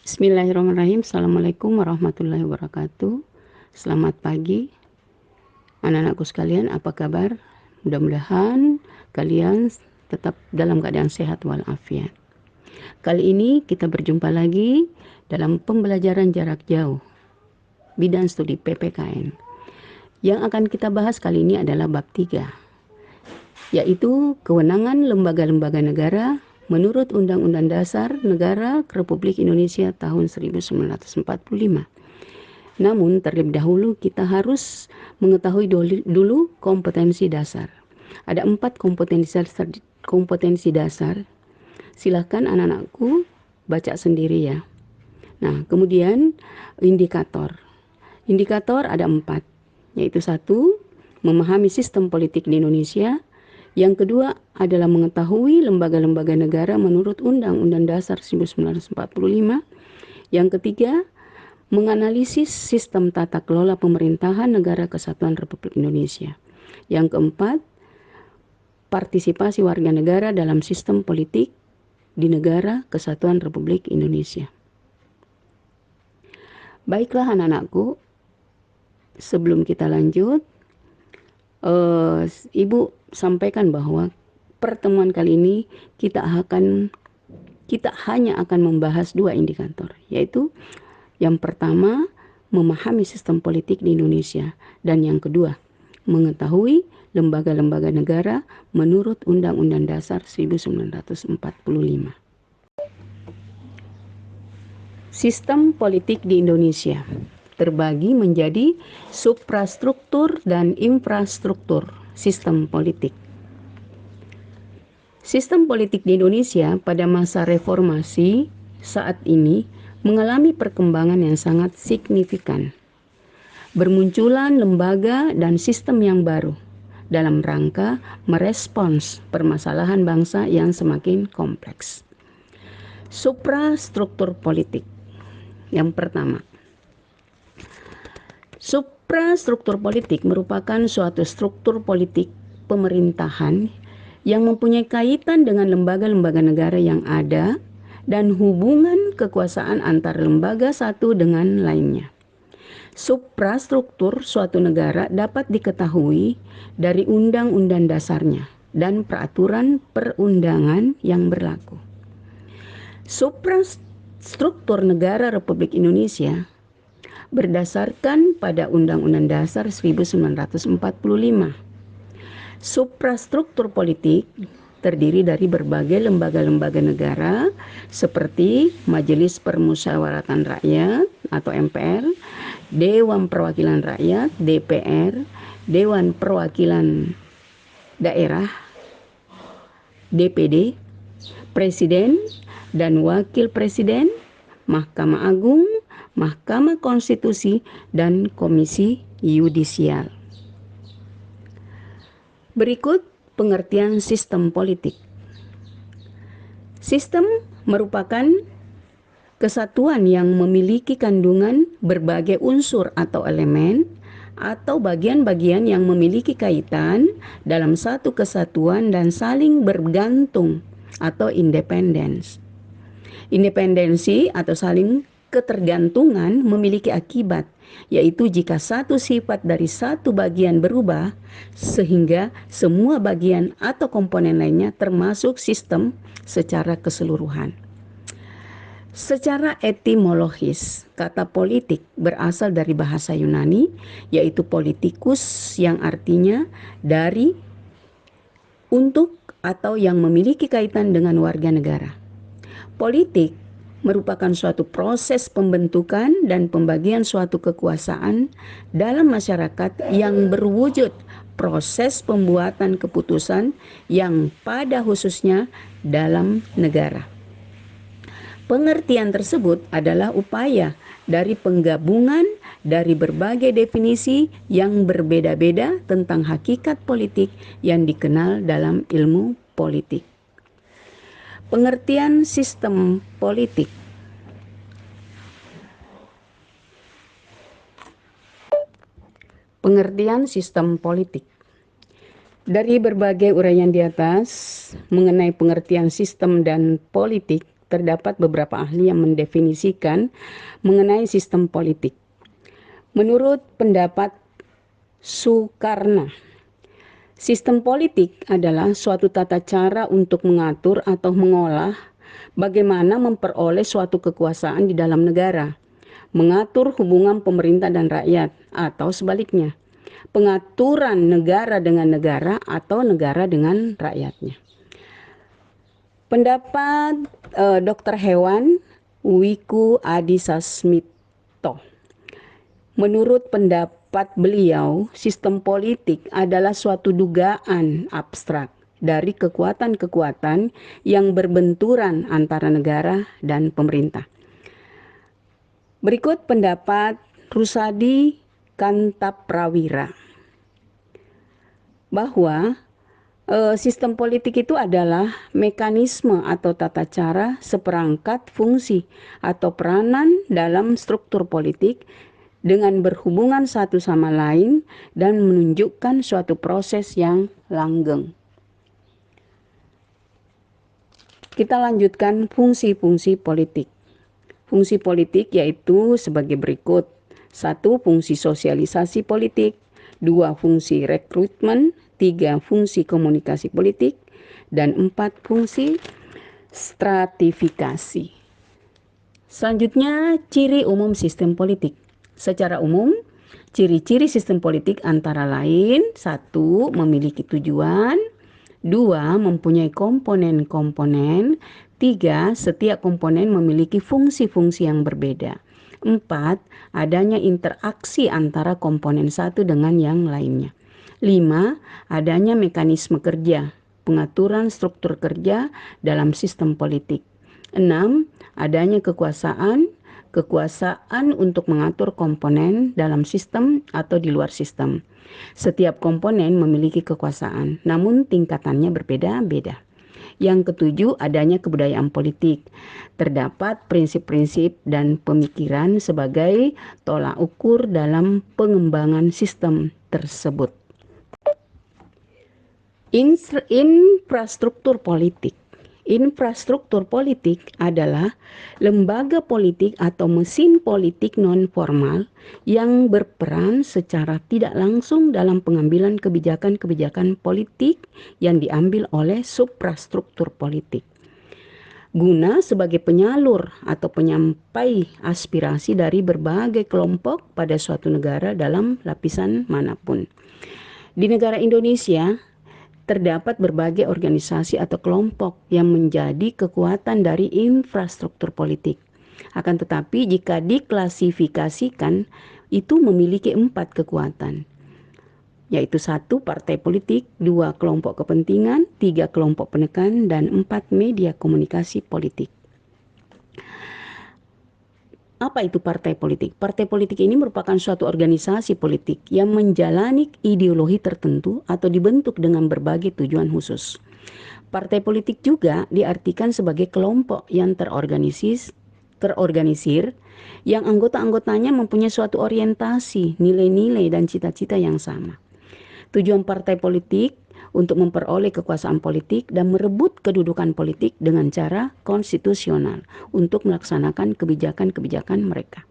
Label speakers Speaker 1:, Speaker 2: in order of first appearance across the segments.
Speaker 1: Bismillahirrahmanirrahim. Assalamualaikum warahmatullahi wabarakatuh. Selamat pagi anak-anakku sekalian, apa kabar? Mudah-mudahan kalian tetap dalam keadaan sehat walafiat. Kali ini kita berjumpa lagi dalam pembelajaran jarak jauh bidang studi PPKN. Yang akan kita bahas kali ini adalah bab 3, yaitu kewenangan lembaga-lembaga negara menurut Undang-Undang Dasar Negara Republik Indonesia tahun 1945. Namun terlebih dahulu kita harus mengetahui dulu kompetensi dasar. Ada 4 kompetensi dasar. Silakan anak-anakku baca sendiri ya. Nah, kemudian indikator. Indikator ada 4, yaitu 1, memahami sistem politik di Indonesia. Yang kedua adalah mengetahui lembaga-lembaga negara menurut Undang-Undang Dasar 1945. Yang ketiga, menganalisis sistem tata kelola pemerintahan Negara Kesatuan Republik Indonesia. Yang keempat, partisipasi warga negara dalam sistem politik di Negara Kesatuan Republik Indonesia. Baiklah anak-anakku, sebelum kita lanjut, Ibu sampaikan bahwa pertemuan kali ini kita hanya akan membahas 2 indikator, yaitu yang pertama memahami sistem politik di Indonesia, dan yang kedua mengetahui lembaga-lembaga negara menurut Undang-Undang Dasar 1945. Sistem politik di Indonesia terbagi menjadi suprastruktur dan infrastruktur sistem politik. Sistem politik di Indonesia pada masa reformasi saat ini mengalami perkembangan yang sangat signifikan. Bermunculan lembaga dan sistem yang baru dalam rangka merespons permasalahan bangsa yang semakin kompleks. Suprastruktur politik. Yang pertama, suprastruktur politik merupakan suatu struktur politik pemerintahan yang mempunyai kaitan dengan lembaga-lembaga negara yang ada dan hubungan kekuasaan antar lembaga satu dengan lainnya. Suprastruktur suatu negara dapat diketahui dari undang-undang dasarnya dan peraturan perundangan yang berlaku. Suprastruktur negara Republik Indonesia berdasarkan pada Undang-Undang Dasar 1945. Suprastruktur politik terdiri dari berbagai lembaga-lembaga negara seperti Majelis Permusyawaratan Rakyat atau MPR, Dewan Perwakilan Rakyat DPR, Dewan Perwakilan Daerah DPD, Presiden dan Wakil Presiden, Mahkamah Agung, Mahkamah Konstitusi, dan Komisi Yudisial. Berikut pengertian sistem politik. Sistem merupakan kesatuan yang memiliki kandungan berbagai unsur atau elemen atau bagian-bagian yang memiliki kaitan dalam satu kesatuan dan saling bergantung atau independence. Independensi atau saling ketergantungan memiliki akibat, yaitu jika satu sifat dari satu bagian berubah, sehingga semua bagian atau komponen lainnya termasuk sistem secara keseluruhan. Secara etimologis, kata politik berasal dari bahasa Yunani, yaitu politikus yang artinya dari, untuk, atau yang memiliki kaitan dengan warga negara. Politik merupakan suatu proses pembentukan dan pembagian suatu kekuasaan dalam masyarakat yang berwujud proses pembuatan keputusan yang pada khususnya dalam negara. Pengertian tersebut adalah upaya dari penggabungan dari berbagai definisi yang berbeda-beda tentang hakikat politik yang dikenal dalam ilmu politik. Pengertian sistem politik. Pengertian sistem politik. Dari berbagai uraian di atas mengenai pengertian sistem dan politik, terdapat beberapa ahli yang mendefinisikan mengenai sistem politik. Menurut pendapat Soekarno, sistem politik adalah suatu tata cara untuk mengatur atau mengolah bagaimana memperoleh suatu kekuasaan di dalam negara, mengatur hubungan pemerintah dan rakyat, atau sebaliknya, pengaturan negara dengan negara atau negara dengan rakyatnya. Pendapat Dr. Hewan Wiku Adhisa Smito. Menurut pendapat beliau, sistem politik adalah suatu dugaan abstrak dari kekuatan-kekuatan yang berbenturan antara negara dan pemerintah. Berikut pendapat Rusadi Kantaprawira bahwa sistem politik itu adalah mekanisme atau tata cara seperangkat fungsi atau peranan dalam struktur politik dengan berhubungan satu sama lain dan menunjukkan suatu proses yang langgeng. Kita lanjutkan fungsi-fungsi politik. Fungsi politik yaitu sebagai berikut. 1. Fungsi sosialisasi politik. 2. Fungsi rekrutmen. 3. Fungsi komunikasi politik. Dan 4. Fungsi stratifikasi. Selanjutnya, ciri umum sistem politik. Secara umum, ciri-ciri sistem politik antara lain 1. Memiliki tujuan. 2. Mempunyai komponen-komponen. 3. Setiap komponen memiliki fungsi-fungsi yang berbeda. 4. Adanya interaksi antara komponen satu dengan yang lainnya. 5. Adanya mekanisme kerja, pengaturan struktur kerja dalam sistem politik. 6. Adanya kekuasaan untuk mengatur komponen dalam sistem atau di luar sistem. Setiap komponen memiliki kekuasaan, namun tingkatannya berbeda-beda. Yang ketujuh, adanya kebudayaan politik. Terdapat prinsip-prinsip dan pemikiran sebagai tolak ukur dalam pengembangan sistem tersebut. Infrastruktur politik. Infrastruktur politik adalah lembaga politik atau mesin politik non-formal yang berperan secara tidak langsung dalam pengambilan kebijakan-kebijakan politik yang diambil oleh suprastruktur politik. Guna sebagai penyalur atau penyampai aspirasi dari berbagai kelompok pada suatu negara dalam lapisan manapun. Di negara Indonesia, terdapat berbagai organisasi atau kelompok yang menjadi kekuatan dari infrastruktur politik. Akan tetapi jika diklasifikasikan, itu memiliki 4 kekuatan, yaitu 1. Partai politik, 2. Kelompok kepentingan, 3. Kelompok penekan, dan 4. Media komunikasi politik. Apa itu partai politik? Partai politik ini merupakan suatu organisasi politik yang menjalani ideologi tertentu atau dibentuk dengan berbagai tujuan khusus. Partai politik juga diartikan sebagai kelompok yang terorganisir yang anggota-anggotanya mempunyai suatu orientasi, nilai-nilai, dan cita-cita yang sama. Tujuan partai politik untuk memperoleh kekuasaan politik dan merebut kedudukan politik dengan cara konstitusional untuk melaksanakan kebijakan-kebijakan mereka.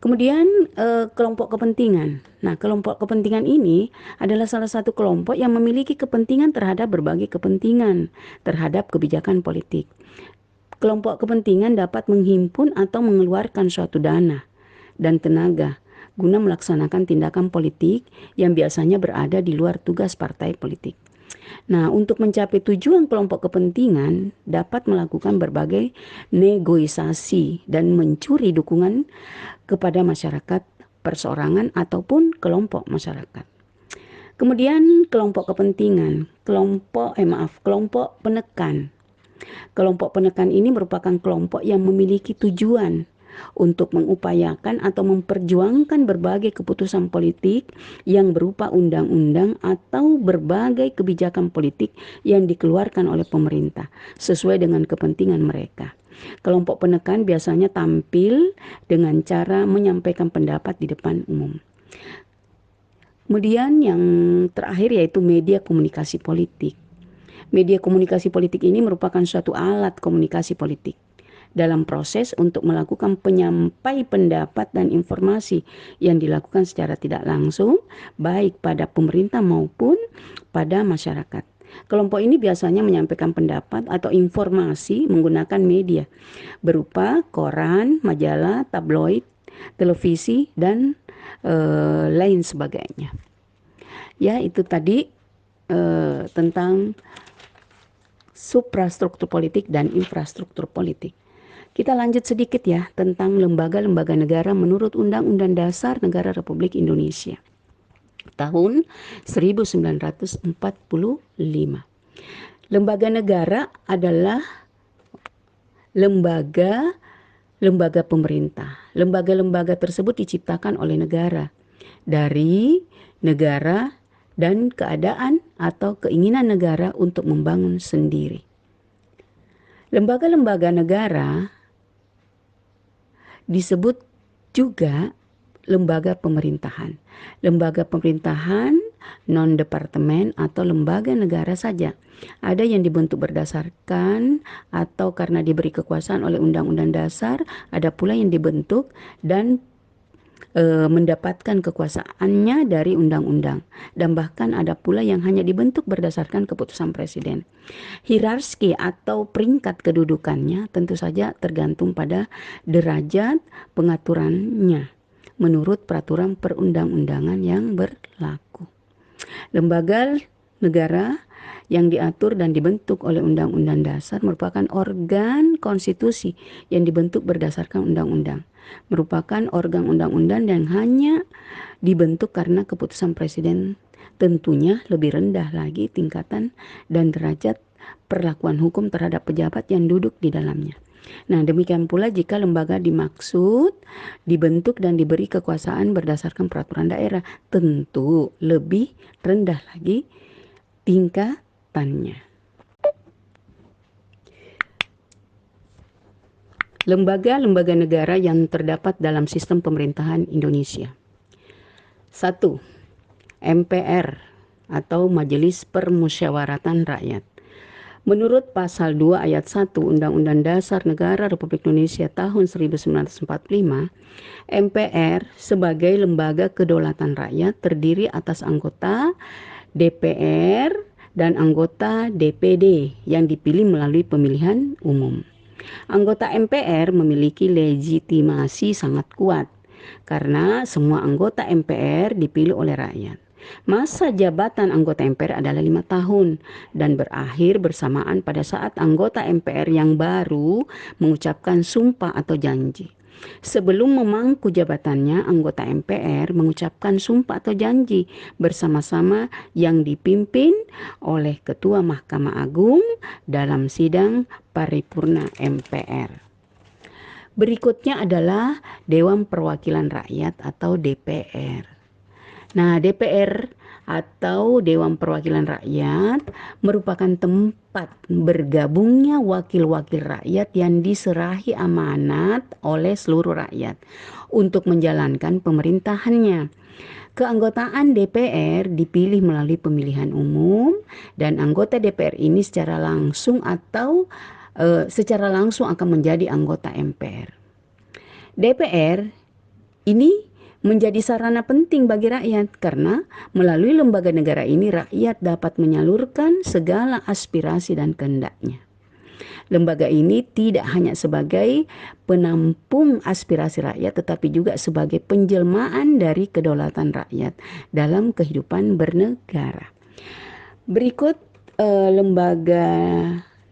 Speaker 1: Kemudian kelompok kepentingan. Nah, kelompok kepentingan ini adalah salah satu kelompok yang memiliki kepentingan terhadap berbagai kepentingan terhadap kebijakan politik. Kelompok kepentingan dapat menghimpun atau mengeluarkan suatu dana dan tenaga guna melaksanakan tindakan politik yang biasanya berada di luar tugas partai politik. Nah, untuk mencapai tujuan kelompok kepentingan dapat melakukan berbagai negosiasi dan mencuri dukungan kepada masyarakat perseorangan ataupun kelompok masyarakat. Kemudian kelompok kepentingan, kelompok penekan. Kelompok penekan ini merupakan kelompok yang memiliki tujuan untuk mengupayakan atau memperjuangkan berbagai keputusan politik yang berupa undang-undang atau berbagai kebijakan politik yang dikeluarkan oleh pemerintah sesuai dengan kepentingan mereka. Kelompok penekan biasanya tampil dengan cara menyampaikan pendapat di depan umum. Kemudian yang terakhir yaitu media komunikasi politik. Media komunikasi politik ini merupakan suatu alat komunikasi politik dalam proses untuk melakukan penyampai pendapat dan informasi yang dilakukan secara tidak langsung, baik pada pemerintah maupun pada masyarakat. Kelompok ini biasanya menyampaikan pendapat atau informasi menggunakan media berupa koran, majalah, tabloid, televisi, dan lain sebagainya. Ya, itu tadi tentang suprastruktur politik dan infrastruktur politik. Kita lanjut sedikit ya tentang lembaga-lembaga negara menurut Undang-Undang Dasar Negara Republik Indonesia tahun 1945. Lembaga negara adalah lembaga pemerintah. Lembaga-lembaga tersebut diciptakan oleh negara dari negara dan keadaan atau keinginan negara untuk membangun sendiri. Lembaga-lembaga negara disebut juga lembaga pemerintahan. Lembaga pemerintahan non-departemen atau lembaga negara saja. Ada yang dibentuk berdasarkan atau karena diberi kekuasaan oleh Undang-Undang Dasar, ada pula yang dibentuk dan mendapatkan kekuasaannya dari undang-undang, dan bahkan ada pula yang hanya dibentuk berdasarkan keputusan presiden. Hierarki atau peringkat kedudukannya tentu saja tergantung pada derajat pengaturannya menurut peraturan perundang-undangan yang berlaku. Lembaga negara yang diatur dan dibentuk oleh Undang-Undang Dasar merupakan organ konstitusi yang dibentuk berdasarkan undang-undang. Merupakan organ undang-undang yang hanya dibentuk karena keputusan presiden, tentunya lebih rendah lagi tingkatan dan derajat perlakuan hukum terhadap pejabat yang duduk di dalamnya. Nah, demikian pula jika lembaga dimaksud dibentuk dan diberi kekuasaan berdasarkan peraturan daerah, tentu lebih rendah lagi tingkatannya. Lembaga-lembaga negara yang terdapat dalam sistem pemerintahan Indonesia. 1. MPR atau Majelis Permusyawaratan Rakyat. Menurut pasal 2 ayat 1 Undang-Undang Dasar Negara Republik Indonesia tahun 1945, MPR sebagai lembaga kedaulatan rakyat terdiri atas anggota DPR dan anggota DPD yang dipilih melalui pemilihan umum. Anggota MPR memiliki legitimasi sangat kuat karena semua anggota MPR dipilih oleh rakyat. Masa jabatan anggota MPR adalah 5 tahun dan berakhir bersamaan pada saat anggota MPR yang baru mengucapkan sumpah atau janji. Sebelum memangku jabatannya, anggota MPR mengucapkan sumpah atau janji bersama-sama yang dipimpin oleh Ketua Mahkamah Agung dalam sidang paripurna MPR. Berikutnya adalah Dewan Perwakilan Rakyat atau DPR. Nah, DPR atau Dewan Perwakilan Rakyat merupakan tempat bergabungnya wakil-wakil rakyat yang diserahi amanat oleh seluruh rakyat untuk menjalankan pemerintahannya. Keanggotaan DPR dipilih melalui pemilihan umum dan anggota DPR ini secara langsung akan menjadi anggota MPR. DPR ini menjadi sarana penting bagi rakyat karena melalui lembaga negara ini rakyat dapat menyalurkan segala aspirasi dan kehendaknya. Lembaga ini tidak hanya sebagai penampung aspirasi rakyat tetapi juga sebagai penjelmaan dari kedaulatan rakyat dalam kehidupan bernegara. Berikut lembaga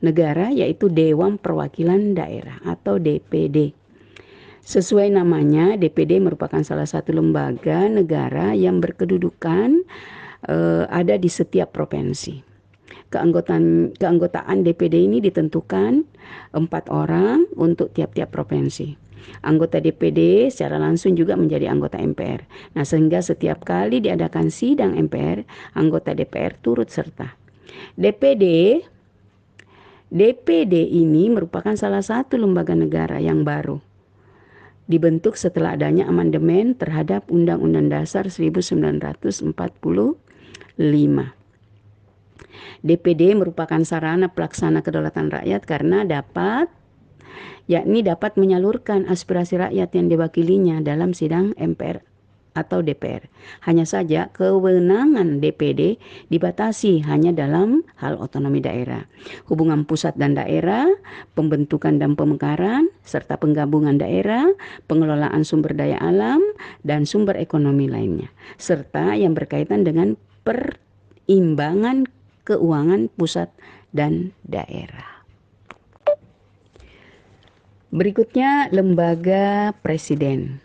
Speaker 1: negara yaitu Dewan Perwakilan Daerah atau DPD. Sesuai namanya, DPD merupakan salah satu lembaga negara yang berkedudukan ada di setiap provinsi. Keanggotaan DPD ini ditentukan 4 orang untuk tiap-tiap provinsi. Anggota DPD secara langsung juga menjadi anggota MPR. Nah, sehingga setiap kali diadakan sidang MPR, anggota DPR turut serta. DPD ini merupakan salah satu lembaga negara yang baru. Dibentuk setelah adanya amandemen terhadap Undang-Undang Dasar 1945. DPD merupakan sarana pelaksana kedaulatan rakyat karena dapat menyalurkan aspirasi rakyat yang diwakilinya dalam sidang MPR atau DPR. Hanya saja kewenangan DPD dibatasi hanya dalam hal otonomi daerah, hubungan pusat dan daerah, pembentukan dan pemekaran, serta penggabungan daerah, pengelolaan sumber daya alam, dan sumber ekonomi lainnya, serta yang berkaitan dengan perimbangan keuangan pusat dan daerah. Berikutnya, lembaga presiden.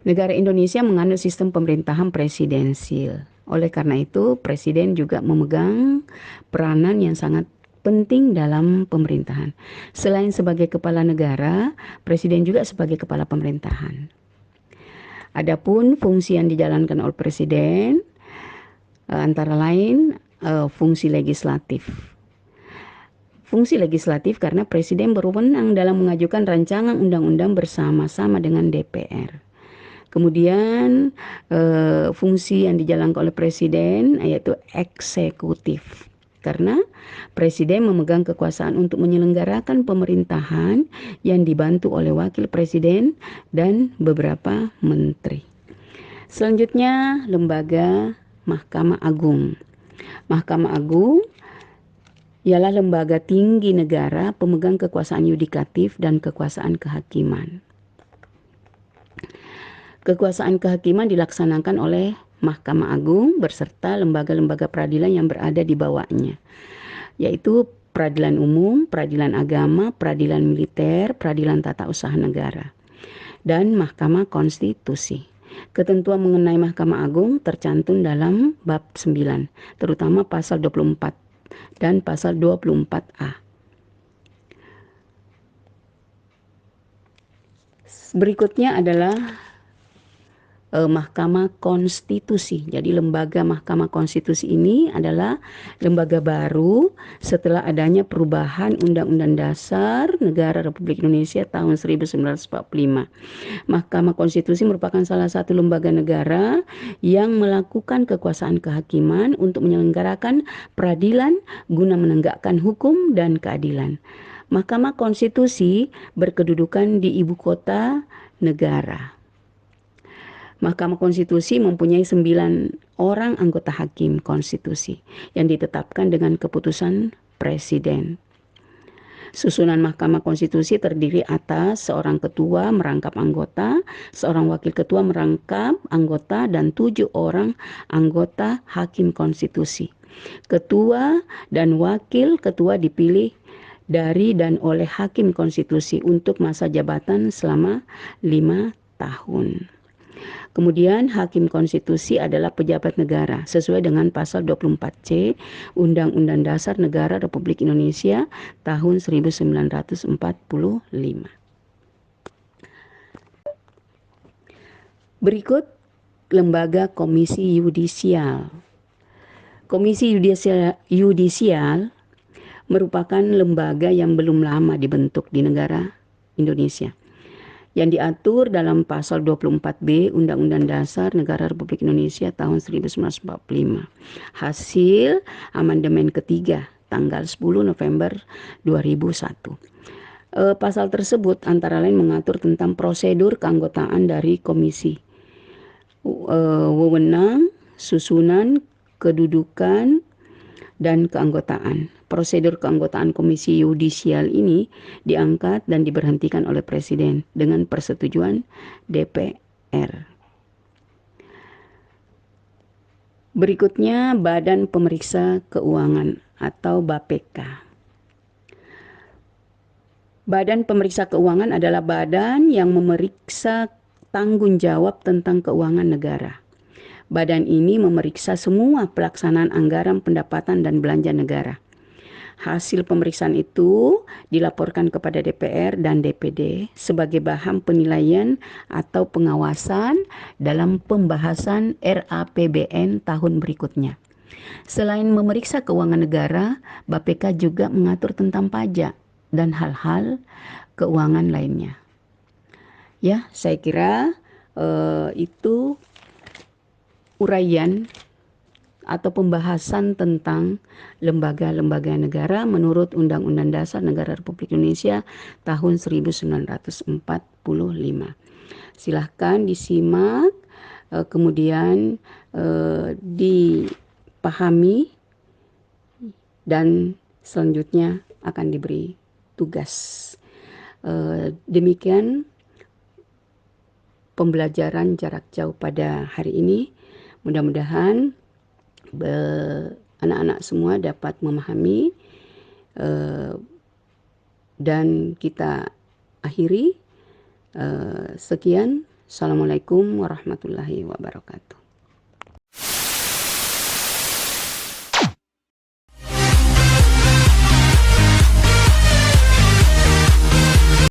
Speaker 1: Negara Indonesia menganut sistem pemerintahan presidensil. Oleh karena itu, presiden juga memegang peranan yang sangat penting dalam pemerintahan. Selain sebagai kepala negara, presiden juga sebagai kepala pemerintahan. Adapun fungsi yang dijalankan oleh presiden antara lain fungsi legislatif. Fungsi legislatif karena presiden berwenang dalam mengajukan rancangan undang-undang bersama-sama dengan DPR. Kemudian fungsi yang dijalankan oleh presiden yaitu eksekutif. Karena presiden memegang kekuasaan untuk menyelenggarakan pemerintahan yang dibantu oleh wakil presiden dan beberapa menteri. Selanjutnya, lembaga Mahkamah Agung. Mahkamah Agung ialah lembaga tinggi negara pemegang kekuasaan yudikatif dan kekuasaan kehakiman. Kekuasaan kehakiman dilaksanakan oleh Mahkamah Agung beserta lembaga-lembaga peradilan yang berada di bawahnya, yaitu peradilan umum, peradilan agama, peradilan militer, peradilan tata usaha negara, dan Mahkamah Konstitusi. Ketentuan mengenai Mahkamah Agung tercantum dalam bab 9, terutama pasal 24 dan pasal 24A. Berikutnya adalah Mahkamah Konstitusi. Jadi lembaga Mahkamah Konstitusi ini adalah lembaga baru setelah adanya perubahan Undang-Undang Dasar Negara Republik Indonesia tahun 1945. Mahkamah Konstitusi merupakan salah satu lembaga negara yang melakukan kekuasaan kehakiman untuk menyelenggarakan peradilan guna menegakkan hukum dan keadilan. Mahkamah Konstitusi berkedudukan di ibu kota negara. Mahkamah Konstitusi mempunyai 9 orang anggota hakim konstitusi yang ditetapkan dengan keputusan presiden. Susunan Mahkamah Konstitusi terdiri atas seorang ketua merangkap anggota, seorang wakil ketua merangkap anggota, dan 7 orang anggota hakim konstitusi. Ketua dan wakil ketua dipilih dari dan oleh hakim konstitusi untuk masa jabatan selama 5 tahun. Kemudian hakim konstitusi adalah pejabat negara sesuai dengan pasal 24C Undang-Undang Dasar Negara Republik Indonesia tahun 1945. Berikut lembaga Komisi Yudisial. Komisi Yudisial merupakan lembaga yang belum lama dibentuk di negara Indonesia, yang diatur dalam pasal 24B Undang-Undang Dasar Negara Republik Indonesia tahun 1945. Hasil amandemen ketiga tanggal 10 November 2001. Pasal tersebut antara lain mengatur tentang prosedur keanggotaan dari komisi, wewenang, susunan, kedudukan, dan keanggotaan. Prosedur keanggotaan Komisi Yudisial ini diangkat dan diberhentikan oleh Presiden dengan persetujuan DPR. Berikutnya Badan Pemeriksa Keuangan atau BAPK. Badan Pemeriksa Keuangan adalah badan yang memeriksa tanggung jawab tentang keuangan negara. Badan ini memeriksa semua pelaksanaan anggaran pendapatan dan belanja negara. Hasil pemeriksaan itu dilaporkan kepada DPR dan DPD sebagai bahan penilaian atau pengawasan dalam pembahasan RAPBN tahun berikutnya. Selain memeriksa keuangan negara, BAPK juga mengatur tentang pajak dan hal-hal keuangan lainnya. Ya, saya kira itu uraian atau pembahasan tentang lembaga-lembaga negara menurut Undang-Undang Dasar Negara Republik Indonesia tahun 1945. Silahkan disimak, kemudian dipahami, dan selanjutnya akan diberi tugas. Demikian pembelajaran jarak jauh pada hari ini. Mudah-mudahan anak-anak semua dapat memahami, dan kita akhiri. Sekian. Assalamualaikum warahmatullahi wabarakatuh.